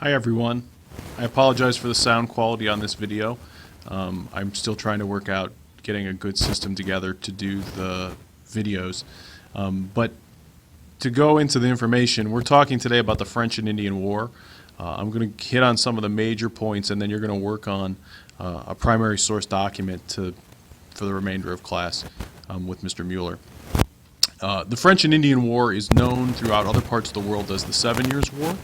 Hi everyone. I apologize for the sound quality on this video. I'm still trying to work out getting a good system together to do the videos. But to go into the information, we're talking today about the French and Indian War. I'm going to hit on some of the major points, and then you're going to work on a primary source document for the remainder of class with Mr. Mueller. The French and Indian War is known throughout other parts of the world as the 7 Years' War.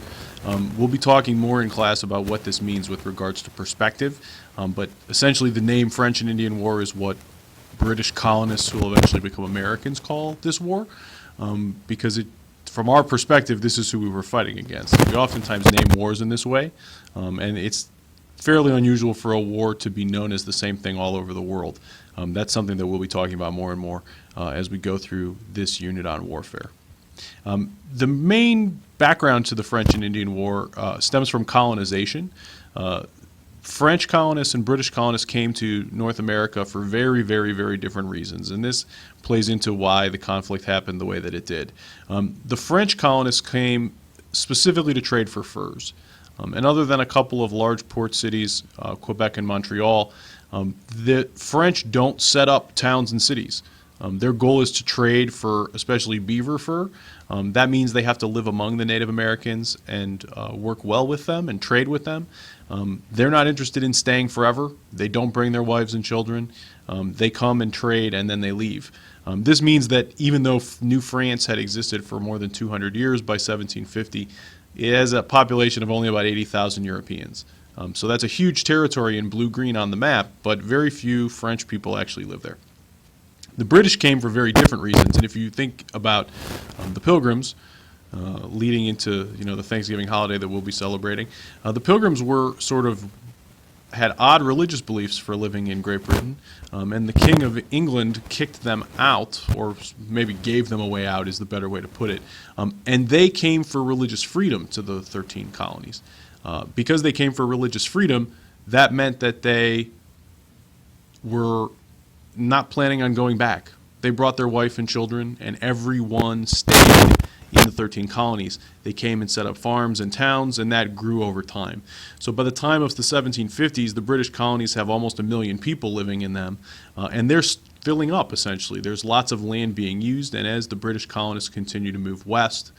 We'll be talking more in class about what this means with regards to perspective, but essentially the name French and Indian War is what British colonists who will eventually become Americans call this war, because from our perspective, this is who we were fighting against. We oftentimes name wars in this way, and it's fairly unusual for a war to be known as the same thing all over the world. That's something that we'll be talking about more and more as we go through this unit on warfare. The main background to the French and Indian War stems from colonization. French colonists and British colonists came to North America for very, very, very different reasons, and this plays into why the conflict happened the way that it did. The French colonists came specifically to trade for furs. And other than a couple of large port cities, Quebec and Montreal, the French don't set up towns and cities. Their goal is to trade for especially beaver fur. That means they have to live among the Native Americans and work well with them and trade with them. They're not interested in staying forever. They don't bring their wives and children. They come and trade and then they leave. This means that even though New France had existed for more than 200 years by 1750, it has a population of only about 80,000 Europeans. So that's a huge territory in blue-green on the map, but very few French people actually live there. The British came for very different reasons, and if you think about the Pilgrims leading into the Thanksgiving holiday that we'll be celebrating, the Pilgrims were had odd religious beliefs for living in Great Britain, and the King of England kicked them out, or maybe gave them a way out is the better way to put it, and they came for religious freedom to the 13 colonies. Because they came for religious freedom, that meant that they were not planning on going back. They brought their wife and children, and everyone stayed in the 13 colonies. They came and set up farms and towns, and that grew over time. So by the time of the 1750s, the British colonies have almost 1 million people living in them, and they're filling up, essentially. There's lots of land being used, and as the British colonists continue to move west,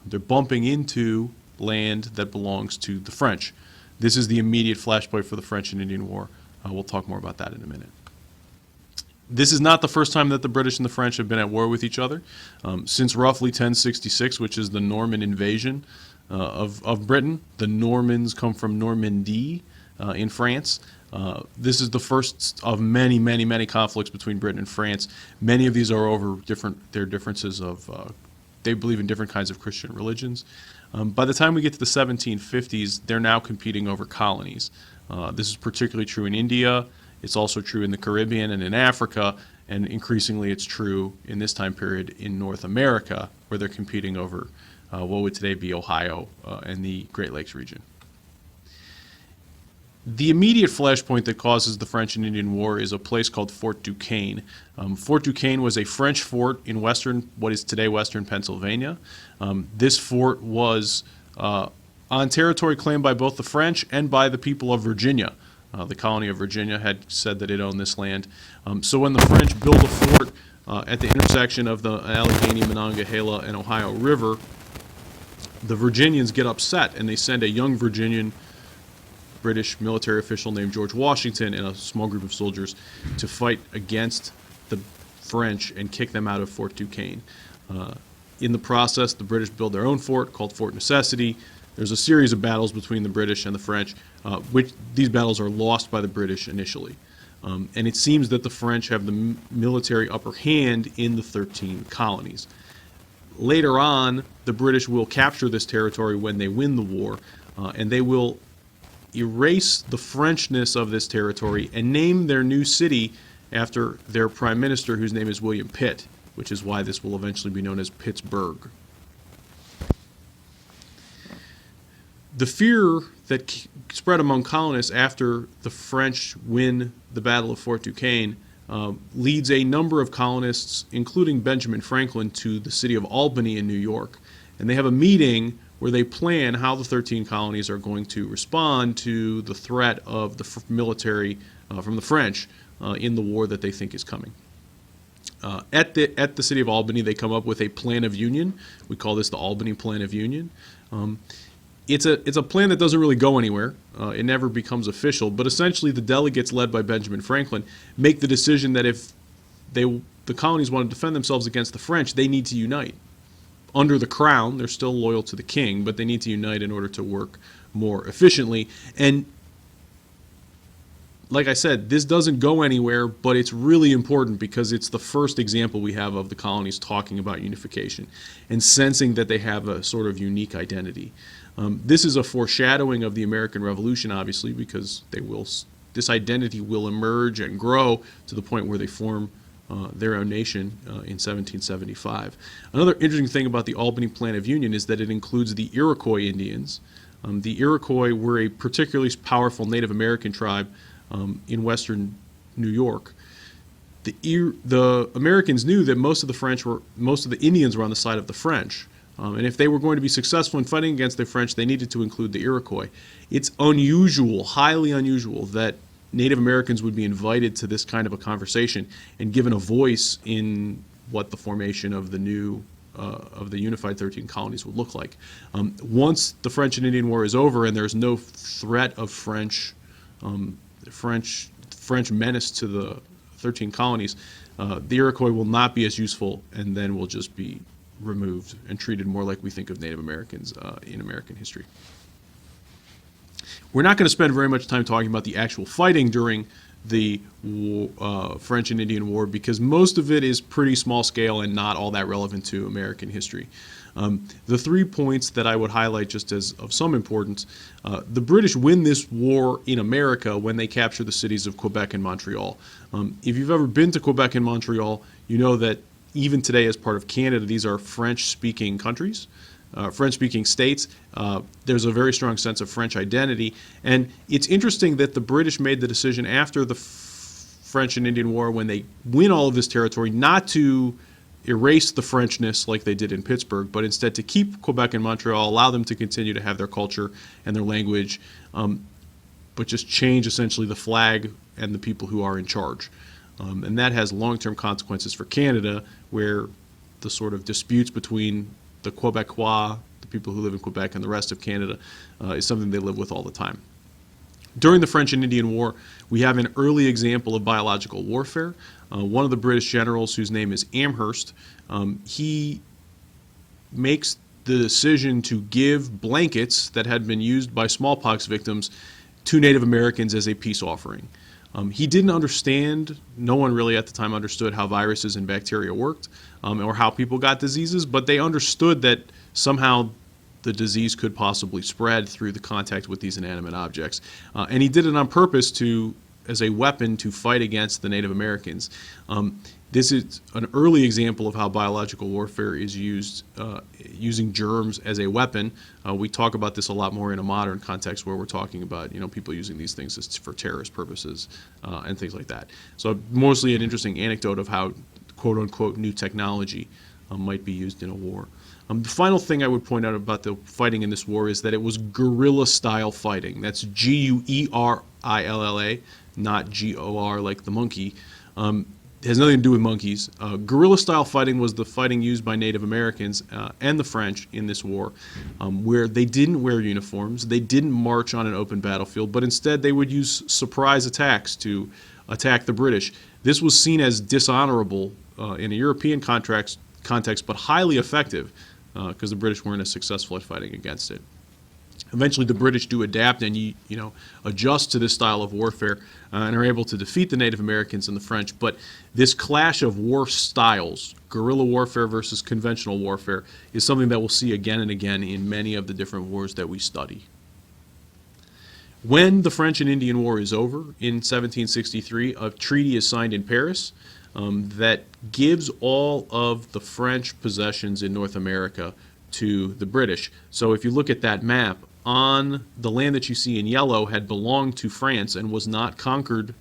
they're bumping into land that belongs to the French. This is the immediate flashpoint for the French and Indian War. We'll talk more about that in a minute. This is not the first time that the British and the French have been at war with each other. Since roughly 1066, which is the Norman invasion of Britain, the Normans come from Normandy in France. This is the first of many, many, many conflicts between Britain and France. Many of these are over their differences of, they believe in different kinds of Christian religions. By the time we get to the 1750s, they're now competing over colonies. This is particularly true in India. It's also true in the Caribbean and in Africa, and increasingly it's true in this time period in North America, where they're competing over what would today be Ohio and the Great Lakes region. The immediate flashpoint that causes the French and Indian War is a place called Fort Duquesne. Fort Duquesne was a French fort in what is today western Pennsylvania. This fort was on territory claimed by both the French and by the people of Virginia. The colony of Virginia had said that it owned this land. So when the French build a fort at the intersection of the Allegheny, Monongahela, and Ohio River, the Virginians get upset and they send a young Virginian British military official named George Washington and a small group of soldiers to fight against the French and kick them out of Fort Duquesne. In the process, the British build their own fort called Fort Necessity. There's a series of battles between the British and the French, which these battles are lost by the British initially. And it seems that the French have the military upper hand in the 13 colonies. Later on, the British will capture this territory when they win the war, and they will erase the Frenchness of this territory and name their new city after their prime minister, whose name is William Pitt, which is why this will eventually be known as Pittsburgh. The fear that spread among colonists after the French win the Battle of Fort Duquesne leads a number of colonists, including Benjamin Franklin, to the city of Albany in New York. And they have a meeting where they plan how the 13 colonies are going to respond to the threat of the military from the French in the war that they think is coming. At the city of Albany, they come up with a plan of union. We call this the Albany Plan of Union. It's a plan that doesn't really go anywhere. It never becomes official. But essentially, the delegates, led by Benjamin Franklin, make the decision that if the colonies want to defend themselves against the French, they need to unite. Under the crown, they're still loyal to the king, but they need to unite in order to work more efficiently. And like I said, this doesn't go anywhere, but it's really important because it's the first example we have of the colonies talking about unification and sensing that they have a sort of unique identity. This is a foreshadowing of the American Revolution, obviously, because this identity will emerge and grow to the point where they form their own nation in 1775. Another interesting thing about the Albany Plan of Union is that it includes the Iroquois Indians. The Iroquois were a particularly powerful Native American tribe in western New York. The Americans knew that most of the Indians were on the side of the French, and if they were going to be successful in fighting against the French, they needed to include the Iroquois. It's unusual, highly unusual, that Native Americans would be invited to this kind of a conversation and given a voice in what the formation of the unified 13 colonies would look like. Once the French and Indian War is over and there's no threat of French menace to the 13 colonies, the Iroquois will not be as useful and then will just be removed and treated more like we think of Native Americans in American history. We're not going to spend very much time talking about the actual fighting during the French and Indian War because most of it is pretty small scale and not all that relevant to American history. The 3 points that I would highlight just as of some importance, the British win this war in America when they capture the cities of Quebec and Montreal. If you've ever been to Quebec and Montreal, you know that even today as part of Canada, these are French-speaking countries. French-speaking states. There's a very strong sense of French identity. And it's interesting that the British made the decision after the French and Indian War, when they win all of this territory, not to erase the Frenchness like they did in Pittsburgh, but instead to keep Quebec and Montreal, allow them to continue to have their culture and their language, but just change essentially the flag and the people who are in charge. And that has long-term consequences for Canada, where the sort of disputes between the Quebecois, the people who live in Quebec, and the rest of Canada is something they live with all the time. During the French and Indian War, we have an early example of biological warfare. One of the British generals, whose name is Amherst, he makes the decision to give blankets that had been used by smallpox victims to Native Americans as a peace offering. He didn't understand, no one really at the time understood how viruses and bacteria worked or how people got diseases, but they understood that somehow the disease could possibly spread through the contact with these inanimate objects. And he did it on purpose as a weapon to fight against the Native Americans. This is an early example of how biological warfare is used, using germs as a weapon. We talk about this a lot more in a modern context where we're talking about people using these things for terrorist purposes and things like that. So mostly an interesting anecdote of how quote-unquote new technology might be used in a war. The final thing I would point out about the fighting in this war is that it was guerrilla-style fighting. That's Guerrilla, not G-O-R like the monkey. It has nothing to do with monkeys. Guerrilla-style fighting was the fighting used by Native Americans and the French in this war, where they didn't wear uniforms, they didn't march on an open battlefield, but instead they would use surprise attacks to attack the British. This was seen as dishonorable in a European context, but highly effective because the British weren't as successful at fighting against it. Eventually, the British do adapt and adjust to this style of warfare and are able to defeat the Native Americans and the French. But this clash of war styles, guerrilla warfare versus conventional warfare, is something that we'll see again and again in many of the different wars that we study. When the French and Indian War is over in 1763, a treaty is signed in Paris that gives all of the French possessions in North America to the British. So if you look at that map, on the land that you see in yellow had belonged to France and was not conquered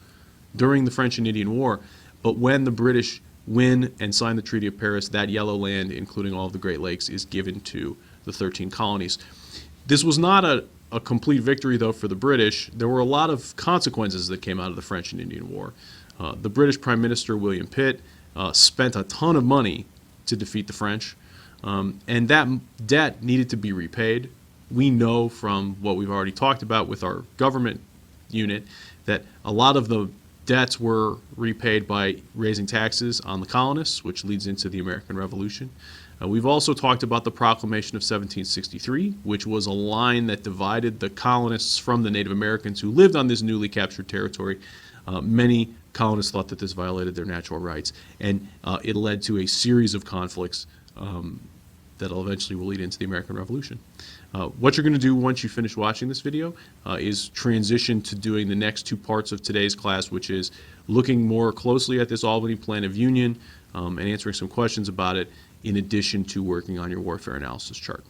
during the French and Indian War. But when the British win and sign the Treaty of Paris, that yellow land, including all of the Great Lakes, is given to the 13 colonies. This was not a complete victory, though, for the British. There were a lot of consequences that came out of the French and Indian War. The British Prime Minister, William Pitt, spent a ton of money to defeat the French, and that debt needed to be repaid. We know from what we've already talked about with our government unit that a lot of the debts were repaid by raising taxes on the colonists, which leads into the American Revolution. We've also talked about the Proclamation of 1763, which was a line that divided the colonists from the Native Americans who lived on this newly captured territory. Many colonists thought that this violated their natural rights, and it led to a series of conflicts that eventually will lead into the American Revolution. What you're going to do once you finish watching this video is transition to doing the next two parts of today's class, which is looking more closely at this Albany Plan of Union and answering some questions about it, in addition to working on your warfare analysis chart.